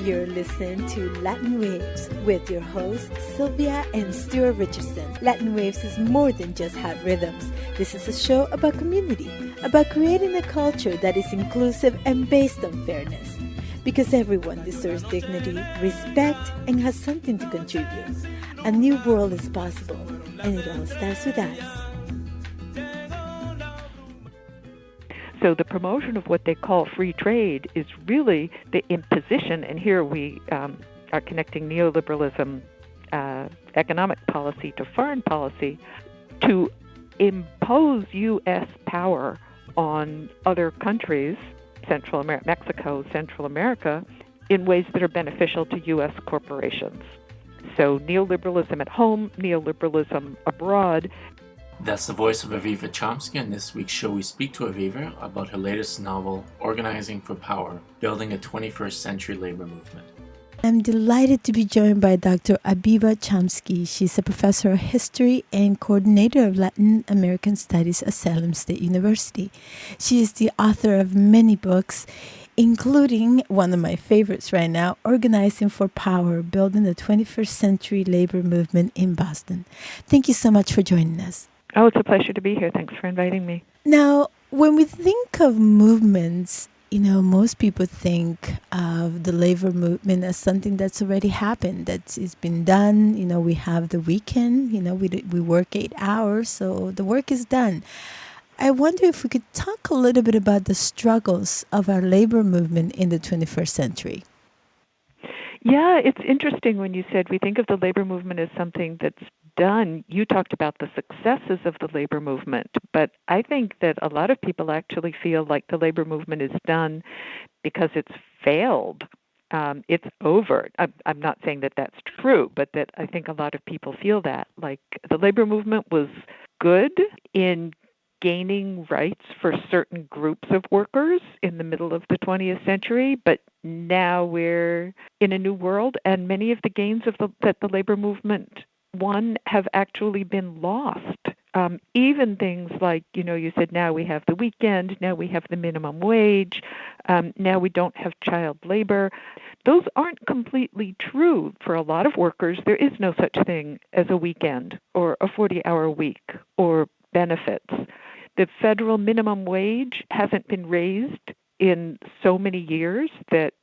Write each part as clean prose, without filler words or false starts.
You're listening to Latin Waves with your hosts, Sylvia and Sylvia Richardson. Latin Waves is more than just hot rhythms. This is a show about community, about creating a culture that is inclusive and based on fairness. Because everyone deserves dignity, respect, and has something to contribute. A new world is possible, and it all starts with us. So the promotion of what they call free trade is really the imposition, and here we are connecting neoliberalism, economic policy to foreign policy, to impose U.S. power on other countries, Central America, Mexico, Central America, in ways that are beneficial to U.S. corporations. So neoliberalism at home, neoliberalism abroad. That's the voice of Aviva Chomsky. In this week's show, we speak to Aviva about her latest novel, Organizing for Power, Building a 21st Century Labor Movement. I'm delighted to be joined by Dr. Aviva Chomsky. She's a professor of history and coordinator of Latin American Studies at Salem State University. She is the author of many books, including one of my favorites right now, Organizing for Power, Building the 21st Century Labor Movement in Boston. Thank you so much for joining us. Oh, it's a pleasure to be here. Thanks for inviting me. Now, when we think of movements, most people think of the labor movement as something that's already happened, that it's been done. We have the weekend, we work 8 hours, so the work is done. I wonder if we could talk a little bit about the struggles of our labor movement in the 21st century. Yeah, it's interesting when you said we think of the labor movement as something that's done. You talked about the successes of the labor movement, but I think that a lot of people actually feel like the labor movement is done because it's failed. It's over. I'm not saying that that's true, but that I think a lot of people feel that. Like the labor movement was good in gaining rights for certain groups of workers in the middle of the 20th century, but now we're in a new world, and many of the gains that the labor movement won have actually been lost. Even things like, you said now we have the weekend, now we have the minimum wage, now we don't have child labor. Those aren't completely true. For a lot of workers, there is no such thing as a weekend or a 40-hour week or benefits. The federal minimum wage hasn't been raised in so many years that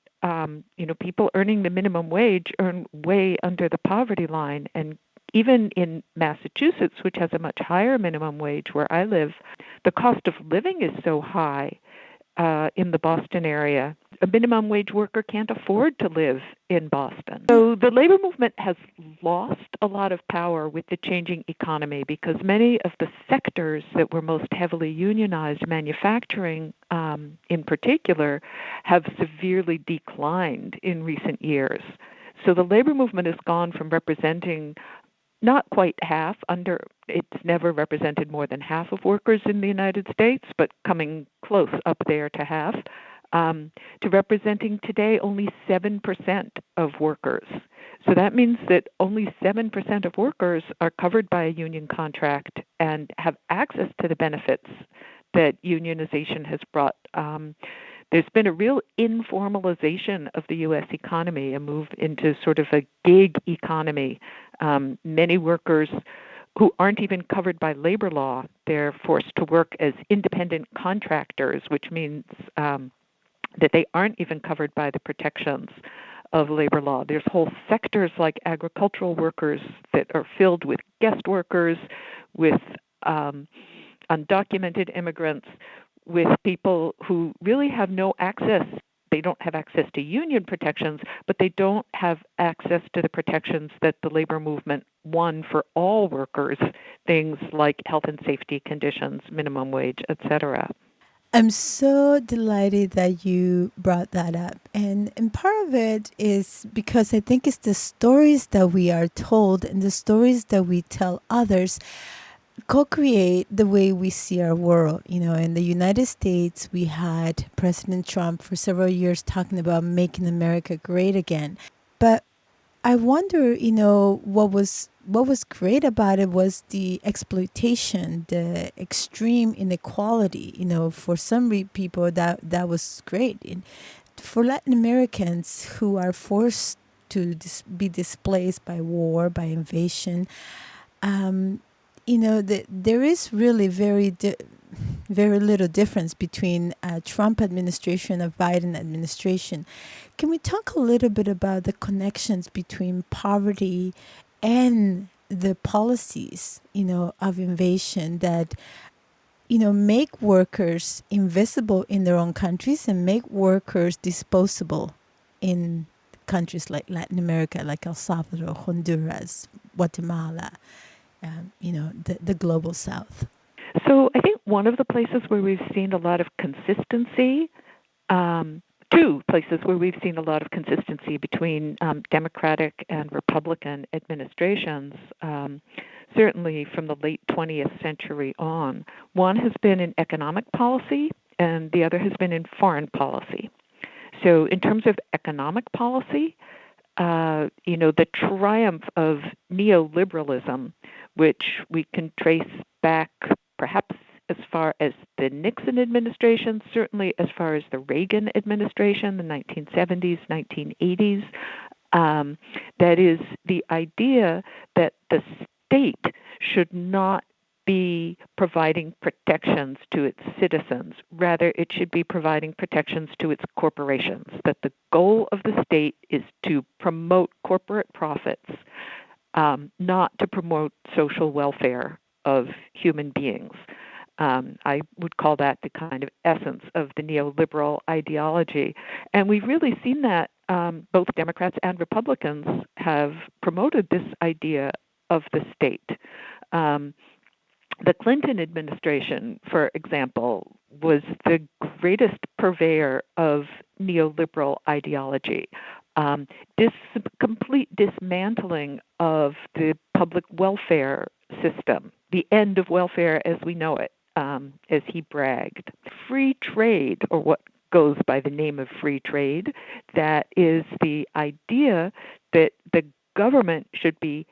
people earning the minimum wage earn way under the poverty line. And even in Massachusetts, which has a much higher minimum wage where I live, the cost of living is so high in the Boston area. A minimum wage worker can't afford to live in Boston. So the labor movement has lost a lot of power with the changing economy because many of the sectors that were most heavily unionized, manufacturing in particular, have severely declined in recent years. So the labor movement has gone from representing not quite half, it's never represented more than half of workers in the United States, but coming close up there to half, to representing today only 7% of workers. So that means that only 7% of workers are covered by a union contract and have access to the benefits that unionization has brought. There's been a real informalization of the U.S. economy, a move into sort of a gig economy. Many workers who aren't even covered by labor law, they're forced to work as independent contractors, which means that they aren't even covered by the protections of labor law. There's whole sectors like agricultural workers that are filled with guest workers, with undocumented immigrants, with people who really have no access. They don't have access to union protections, but they don't have access to the protections that the labor movement won for all workers, things like health and safety conditions, minimum wage, etc. I'm so delighted that you brought that up. And part of it is because I think it's the stories that we are told and the stories that we tell others co-create the way we see our world. In the United States, we had President Trump for several years talking about making America great again. But I wonder, what was great about it was the exploitation, the extreme inequality. For some people, that was great. for Latin Americans who are forced to be displaced by war, by invasion, um, there is really very little difference between a Trump administration and a Biden administration. Can we talk a little bit about the connections between poverty and the policies, of invasion that, make workers invisible in their own countries and make workers disposable in countries like Latin America, like El Salvador, Honduras, Guatemala, the global South? So I think one of the places where we've seen a lot of consistency, two places where we've seen a lot of consistency between Democratic and Republican administrations, certainly from the late 20th century on. One has been in economic policy, and the other has been in foreign policy. So in terms of economic policy, the triumph of neoliberalism, which we can trace back perhaps as far as the Nixon administration, certainly as far as the Reagan administration, the 1970s, 1980s. That is the idea that the state should not be providing protections to its citizens. Rather, it should be providing protections to its corporations, that the goal of the state is to promote corporate profits, not to promote social welfare of human beings. I would call that the kind of essence of the neoliberal ideology. And we've really seen that both Democrats and Republicans have promoted this idea of the state. The Clinton administration, for example, was the greatest purveyor of neoliberal ideology. This complete dismantling of the public welfare system, the end of welfare as we know it, as he bragged. Free trade, or what goes by the name of free trade, that is the idea that the government should be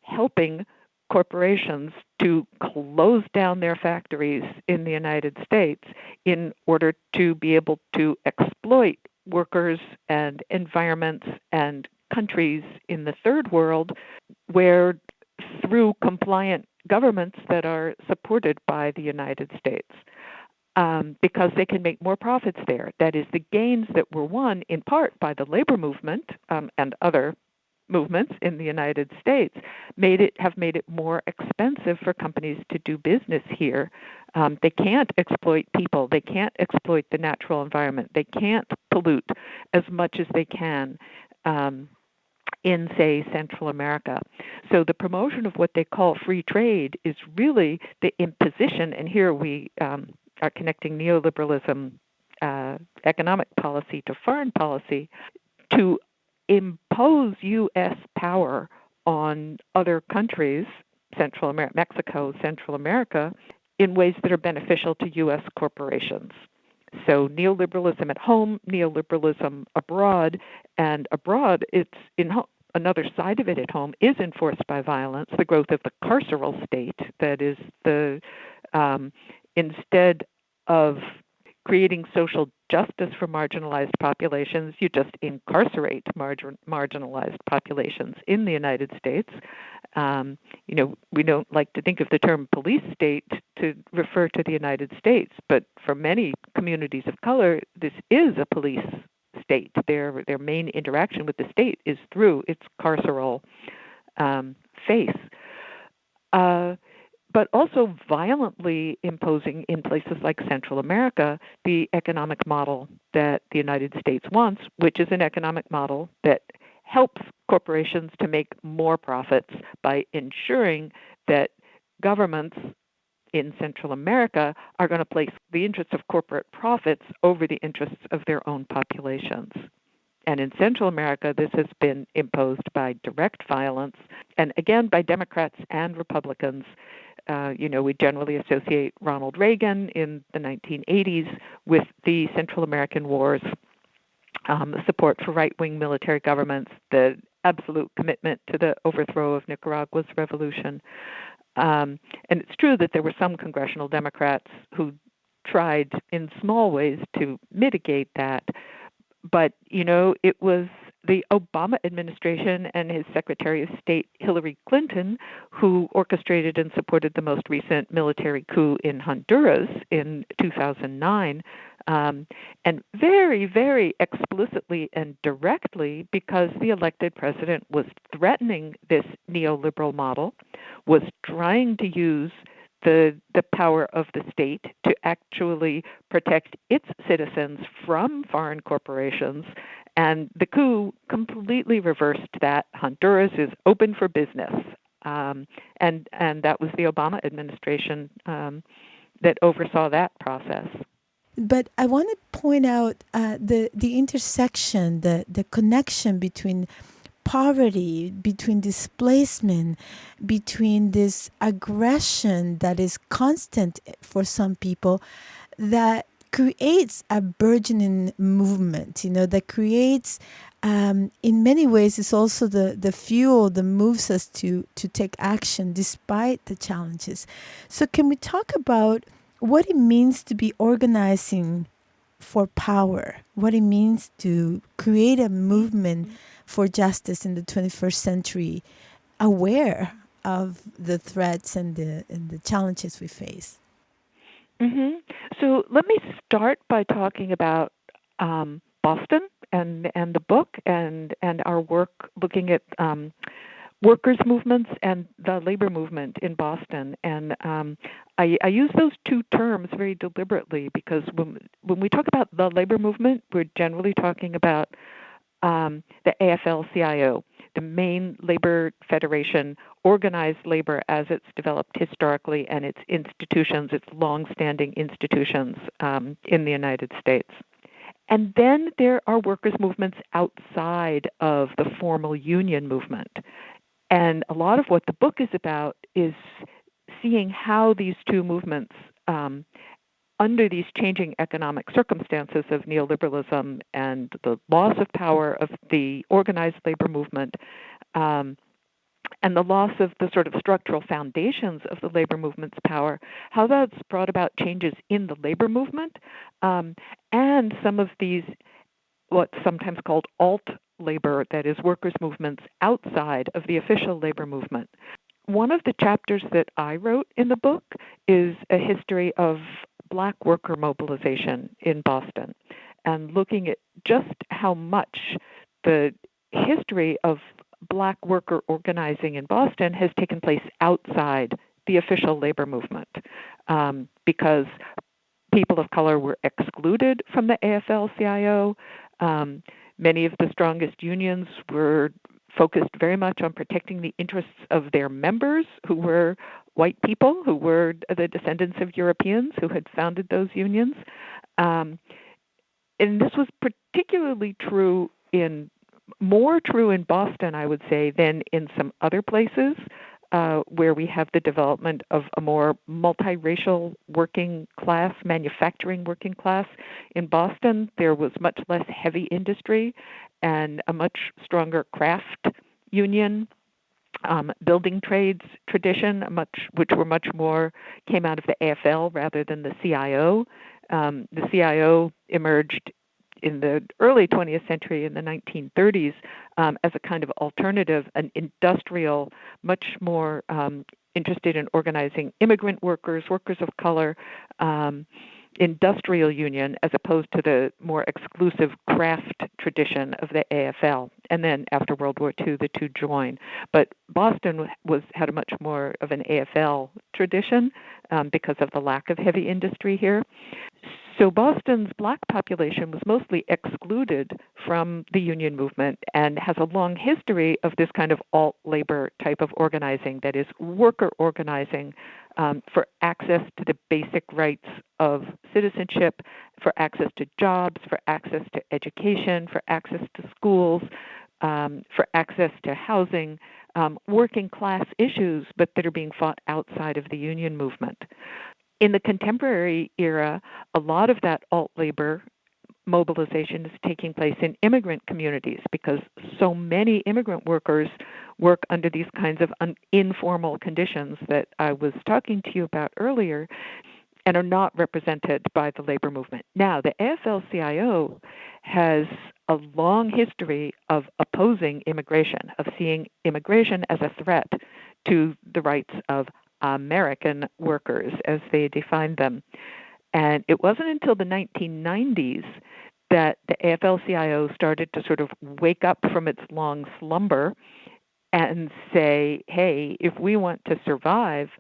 helping corporations to close down their factories in the United States in order to be able to exploit workers and environments and countries in the third world where through compliant governments that are supported by the United States. Because they can make more profits there. That is, the gains that were won in part by the labor movement and other movements in the United States have made it more expensive for companies to do business here. They can't exploit people. They can't exploit the natural environment. They can't pollute as much as they can in, say, Central America. So the promotion of what they call free trade is really the imposition, and here we are connecting neoliberalism, economic policy to foreign policy, to impose U.S. power on other countries, Central America, Mexico, Central America, in ways that are beneficial to U.S. corporations. So neoliberalism at home, neoliberalism abroad, and abroad it's another side of it at home is enforced by violence, the growth of the carceral state, that is the instead of creating social justice for marginalized populations, you just incarcerate marginalized populations in the United States. We don't like to think of the term police state to refer to the United States, but for many communities of color, this is a police state. Their main interaction with the state is through its carceral face. But also violently imposing in places like Central America the economic model that the United States wants, which is an economic model that helps corporations to make more profits by ensuring that governments in Central America are going to place the interests of corporate profits over the interests of their own populations. And in Central America, this has been imposed by direct violence, and again by Democrats and Republicans. We generally associate Ronald Reagan in the 1980s with the Central American wars, the support for right-wing military governments, the absolute commitment to the overthrow of Nicaragua's revolution. And it's true that there were some congressional Democrats who tried in small ways to mitigate that, But, it was the Obama administration and his Secretary of State, Hillary Clinton, who orchestrated and supported the most recent military coup in Honduras in 2009. And very, very explicitly and directly, because the elected president was threatening this neoliberal model, was trying to use the power of the state to actually protect its citizens from foreign corporations. And the coup completely reversed that. Honduras is open for business. And that was the Obama administration that oversaw that process. But I want to point out the intersection, the connection between poverty, between displacement, between this aggression that is constant for some people, that creates a burgeoning movement, that creates, in many ways, it's also the fuel that moves us to take action despite the challenges. So can we talk about what it means to be organizing for power, what it means to create a movement for justice in the 21st century, aware of the threats and the challenges we face? Mm-hmm. So let me start by talking about Boston and the book and our work looking at workers' movements and the labor movement in Boston. And I use those two terms very deliberately because when we talk about the labor movement, we're generally talking about the AFL-CIO, the main labor federation, organized labor as it's developed historically, and its institutions, its long-standing institutions in the United States. And then there are workers' movements outside of the formal union movement. And a lot of what the book is about is seeing how these two movements, under these changing economic circumstances of neoliberalism and the loss of power of the organized labor movement, and the loss of the sort of structural foundations of the labor movement's power, how that's brought about changes in the labor movement, and some of these, what's sometimes called alt labor, that is workers' movements outside of the official labor movement. One of the chapters that I wrote in the book is a history of Black worker mobilization in Boston, and looking at just how much the history of Black worker organizing in Boston has taken place outside the official labor movement, because people of color were excluded from the AFL-CIO. Many of the strongest unions were focused very much on protecting the interests of their members, who were white people, who were the descendants of Europeans who had founded those unions. And this was particularly more true in Boston, I would say, than in some other places where we have the development of a more multiracial working class, manufacturing working class. In Boston, there was much less heavy industry and a much stronger craft union, building trades tradition, which were much more came out of the AFL rather than the CIO. The CIO emerged in the early 20th century, in the 1930s, as a kind of alternative, an industrial, much more interested in organizing immigrant workers, workers of color, industrial union, as opposed to the more exclusive craft tradition of the AFL. And then after World War II, the two joined. But Boston had a much more of an AFL tradition because of the lack of heavy industry here. So Boston's Black population was mostly excluded from the union movement and has a long history of this kind of alt-labor type of organizing, that is, worker organizing for access to the basic rights of citizenship, for access to jobs, for access to education, for access to schools, for access to housing, working class issues, but that are being fought outside of the union movement. In the contemporary era, a lot of that alt-labor mobilization is taking place in immigrant communities because so many immigrant workers work under these kinds of informal conditions that I was talking to you about earlier. and are not represented by the labor movement. Now, the AFL-CIO has a long history of opposing immigration, of seeing immigration as a threat to the rights of American workers as they define them. And it wasn't until the 1990s that the AFL-CIO started to sort of wake up from its long slumber and say, hey, if we want to survive,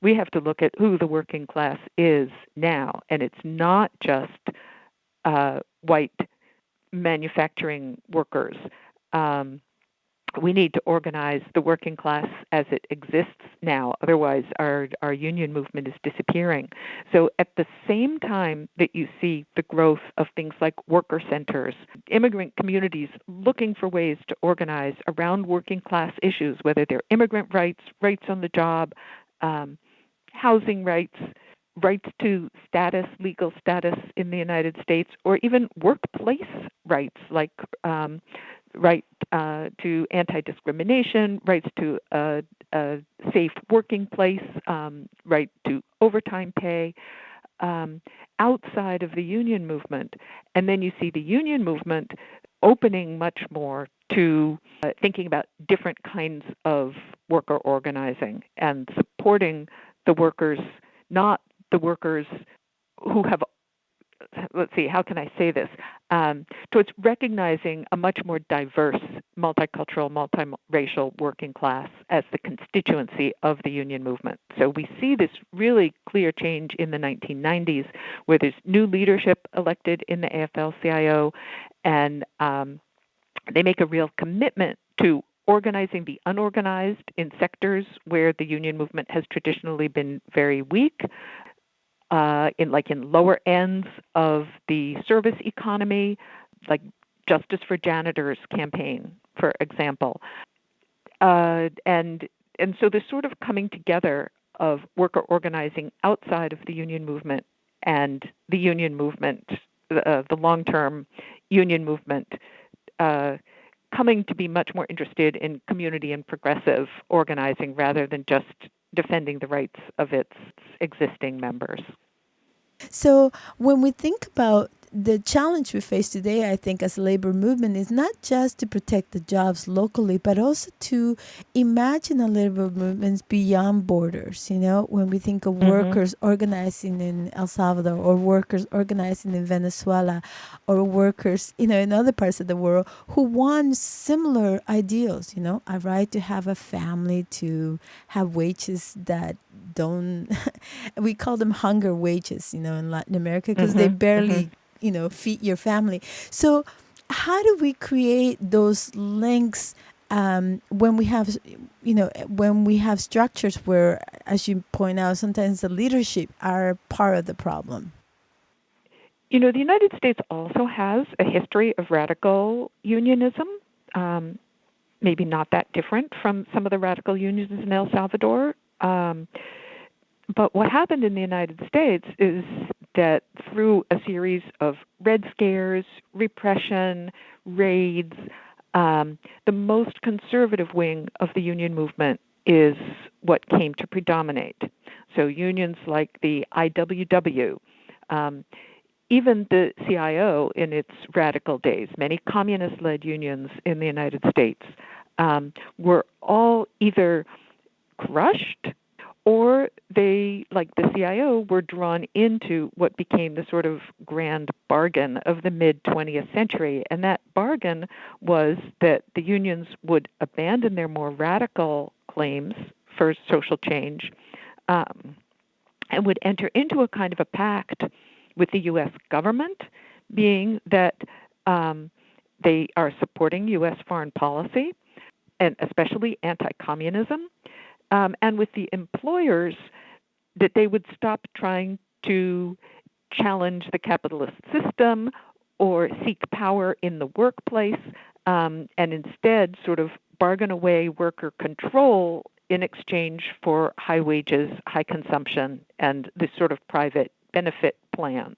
we have to look at who the working class is now. And it's not just white manufacturing workers. We need to organize the working class as it exists now. Otherwise, our union movement is disappearing. So at the same time that you see the growth of things like worker centers, immigrant communities looking for ways to organize around working class issues, whether they're immigrant rights, rights on the job, housing rights, rights to status, legal status in the United States, or even workplace rights like right to anti-discrimination, rights to a safe working place, right to overtime pay, outside of the union movement. And then you see the union movement opening much more to thinking about different kinds of worker organizing and supporting the workers, not the workers who have, let's see, how can I say this? Towards recognizing a much more diverse, multicultural, multiracial working class as the constituency of the union movement. So we see this really clear change in the 1990s where there's new leadership elected in the AFL-CIO, and they make a real commitment to organizing the unorganized in sectors where the union movement has traditionally been very weak. In lower ends of the service economy, like Justice for Janitors campaign, for example. And so this sort of coming together of worker organizing outside of the union movement and the union movement, the long-term union movement, coming to be much more interested in community and progressive organizing rather than just defending the rights of its existing members. So when we think about the challenge we face today, I think, as a labor movement, is not just to protect the jobs locally, but also to imagine a labor movement beyond borders. You know, when we think of workers organizing in El Salvador, or workers organizing in Venezuela, or workers, you know, in other parts of the world who want similar ideals, you know, a right to have a family, to have wages that don't, we call them hunger wages, you know, in Latin America, because they barely you know, feed your family. So how do we create those links when we have, you know, when we have structures where, as you point out, sometimes the leadership are part of the problem? You know, the United States also has a history of radical unionism, maybe not that different from some of the radical unions in El Salvador. But what happened in the United States is that through a series of Red Scares, repression, raids, the most conservative wing of the union movement is what came to predominate. So unions like the IWW, even the CIO in its radical days, many communist-led unions in the United States, were all either crushed or they, like the CIO, were drawn into what became the sort of grand bargain of the mid-20th century. And that bargain was that the unions would abandon their more radical claims for social change and would enter into a kind of a pact with the U.S. government, being that they are supporting U.S. foreign policy, and especially anti-communism, and with the employers, that they would stop trying to challenge the capitalist system or seek power in the workplace, and instead sort of bargain away worker control in exchange for high wages, high consumption, and this sort of private benefit plans.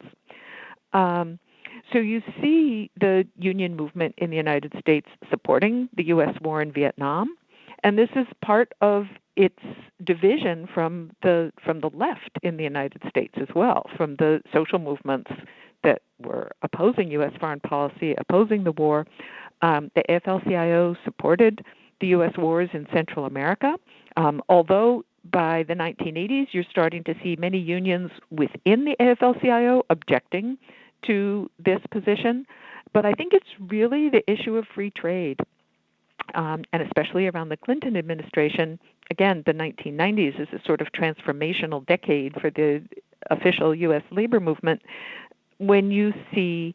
So you see the union movement in the United States supporting the U.S. war in Vietnam, and this is part of its division from the left in the United States as well, from the social movements that were opposing U.S. foreign policy, opposing the war. The AFL-CIO supported the U.S. wars in Central America, although by the 1980s you're starting to see many unions within the AFL-CIO objecting to this position. But I think it's really the issue of free trade, and especially around the Clinton administration. Again, the 1990s is a sort of transformational decade for the official U.S. labor movement, when you see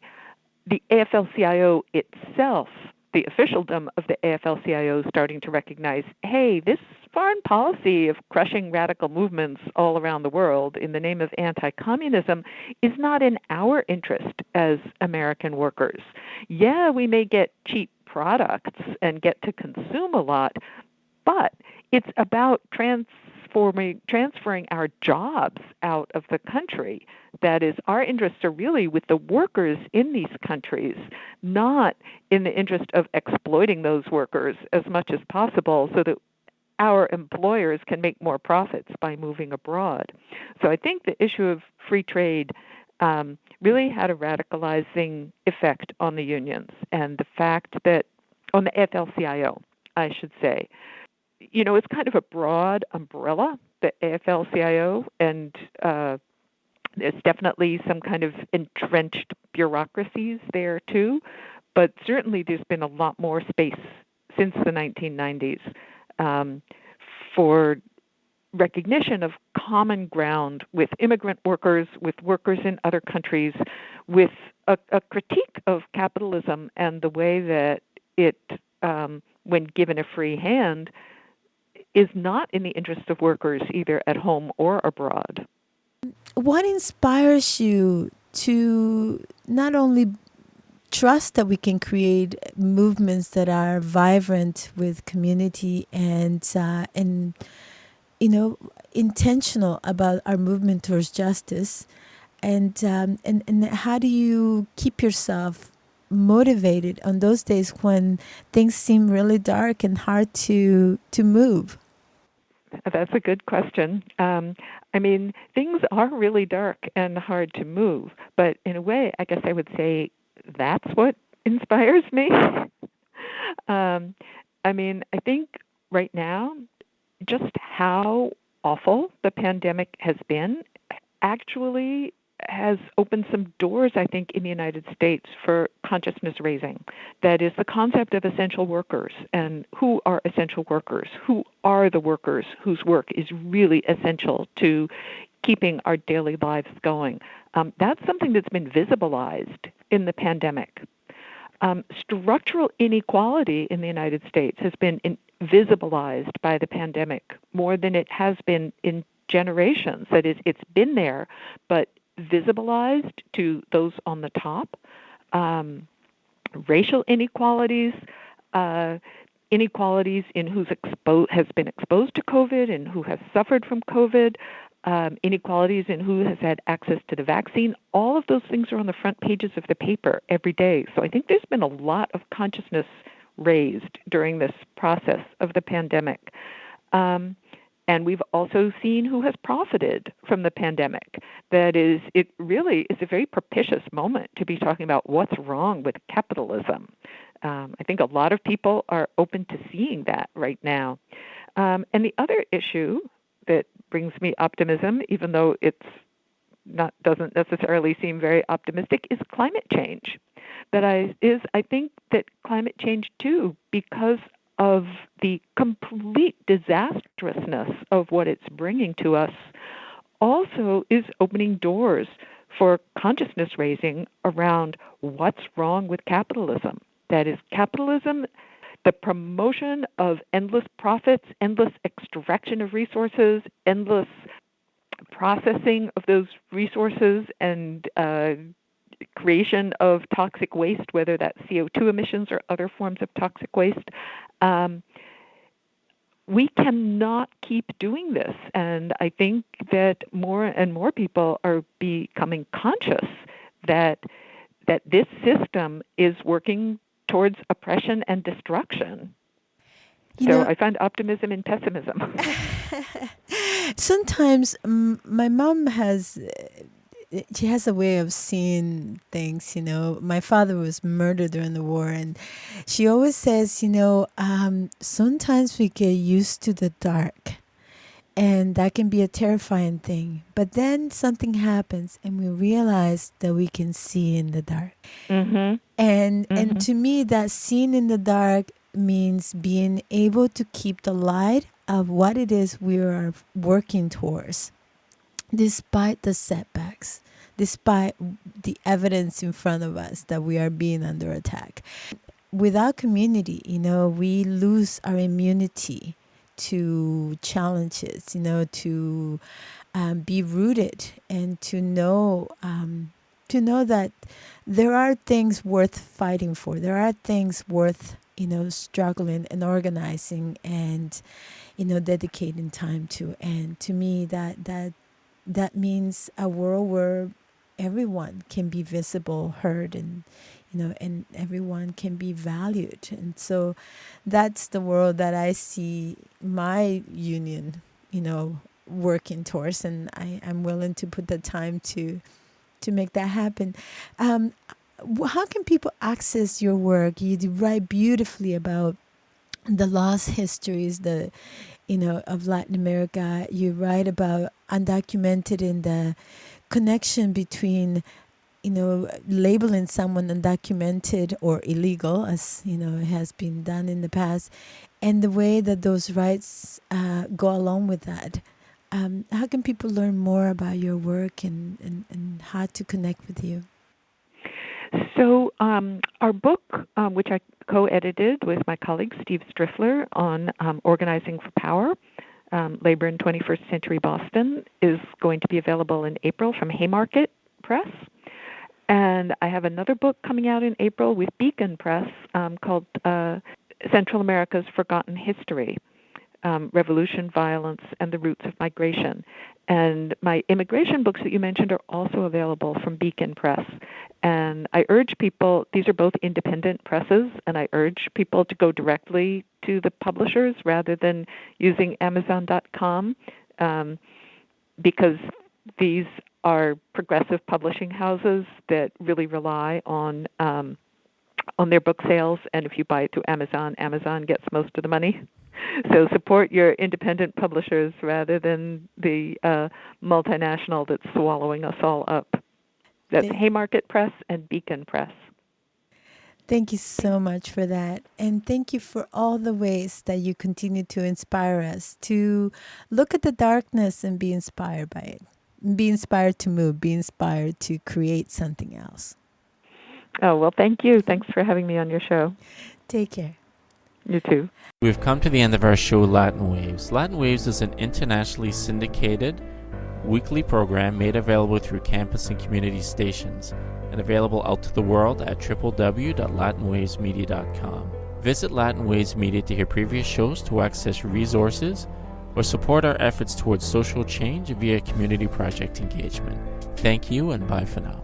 the AFL-CIO itself, the officialdom of the AFL-CIO starting to recognize, hey, this foreign policy of crushing radical movements all around the world in the name of anti-communism is not in our interest as American workers. Yeah, we may get cheap products and get to consume a lot, but it's about transferring our jobs out of the country. That is, our interests are really with the workers in these countries, not in the interest of exploiting those workers as much as possible so that our employers can make more profits by moving abroad. So I think the issue of free trade really had a radicalizing effect on the unions, and the fact that, on the AFL-CIO, I should say. You know, it's kind of a broad umbrella, the AFL-CIO, and there's definitely some kind of entrenched bureaucracies there too, but certainly there's been a lot more space since the 1990s for recognition of common ground with immigrant workers, with workers in other countries, with a critique of capitalism and the way that it, when given a free hand, is not in the interest of workers either at home or abroad. What inspires you to not only trust that we can create movements that are vibrant with community and intentional about our movement towards justice, and how do you keep yourself motivated on those days when things seem really dark and hard to move? That's a good question. I mean, things are really dark and hard to move, but in a way, I guess I would say that's what inspires me. I mean, I think right now, just how awful the pandemic has been actually has opened some doors, I think, in the United States for consciousness raising. That is the concept of essential workers, and who are essential workers? Who are the workers whose work is really essential to keeping our daily lives going? That's something that's been visibilized in the pandemic. Structural inequality in the United States has been visibilized by the pandemic more than it has been in generations. That is, it's been there, but visibilized to those on the top. Racial inequalities, inequalities in who's has been exposed to COVID and who has suffered from COVID, inequalities in who has had access to the vaccine. All of those things are on the front pages of the paper every day. So I think there's been a lot of consciousness raised during this process of the pandemic. And we've also seen who has profited from the pandemic. That is, it really is a very propitious moment to be talking about what's wrong with capitalism. I think a lot of people are open to seeing that right now. And the other issue that brings me optimism, even though it's doesn't necessarily seem very optimistic, is climate change. I think that climate change too, because of the complete disastrousness of what it's bringing to us, also is opening doors for consciousness raising around what's wrong with capitalism. That is, capitalism, the promotion of endless profits, endless extraction of resources, endless processing of those resources, and creation of toxic waste, whether that's CO2 emissions or other forms of toxic waste. We cannot keep doing this. And I think that more and more people are becoming conscious that this system is working towards oppression and destruction. So I find optimism in pessimism. Sometimes my mom she has a way of seeing things. My father was murdered during the war, and she always says, sometimes we get used to the dark, and that can be a terrifying thing. But then something happens, and we realize that we can see in the dark. Mm-hmm. And to me, that seeing in the dark means being able to keep the light of what it is we are working towards, despite the setbacks, despite the evidence in front of us that we are being under attack. Without community, we lose our immunity to challenges, to be rooted, and to know that there are things worth fighting for. There are things worth struggling and organizing and dedicating time to. And to me, that means a world where everyone can be visible, heard, and and everyone can be valued. And so that's the world that I see my union working towards, and I'm willing to put the time to make that happen. How can people access your work? You write beautifully about the lost histories, of Latin America. You write about undocumented and the connection between, labeling someone undocumented or illegal, as it has been done in the past, and the way that those rights go along with that. How can people learn more about your work and how to connect with you? So our book, which I co-edited with my colleague Steve Striffler on Organizing for Power, Labor in 21st Century Boston, is going to be available in April from Haymarket Press. And I have another book coming out in April with Beacon Press called Central America's Forgotten History, Revolution, Violence, and the Roots of Migration. And my immigration books that you mentioned are also available from Beacon Press. And I urge people, these are both independent presses, and I urge people to go directly to the publishers rather than using Amazon.com, because these are progressive publishing houses that really rely on their book sales. And if you buy it through Amazon, Amazon gets most of the money. So support your independent publishers rather than the multinational that's swallowing us all up. That's Haymarket Press and Beacon Press. Thank you so much for that. And thank you for all the ways that you continue to inspire us to look at the darkness and be inspired by it. Be inspired to move, be inspired to create something else. Oh, well, thank you. Thanks for having me on your show. Take care. You too. We've come to the end of our show, Latin Waves. Latin Waves is an internationally syndicated weekly program made available through campus and community stations and available out to the world at www.latinwavesmedia.com. Visit Latin Waves Media to hear previous shows, to access resources, or support our efforts towards social change via community project engagement. Thank you and bye for now.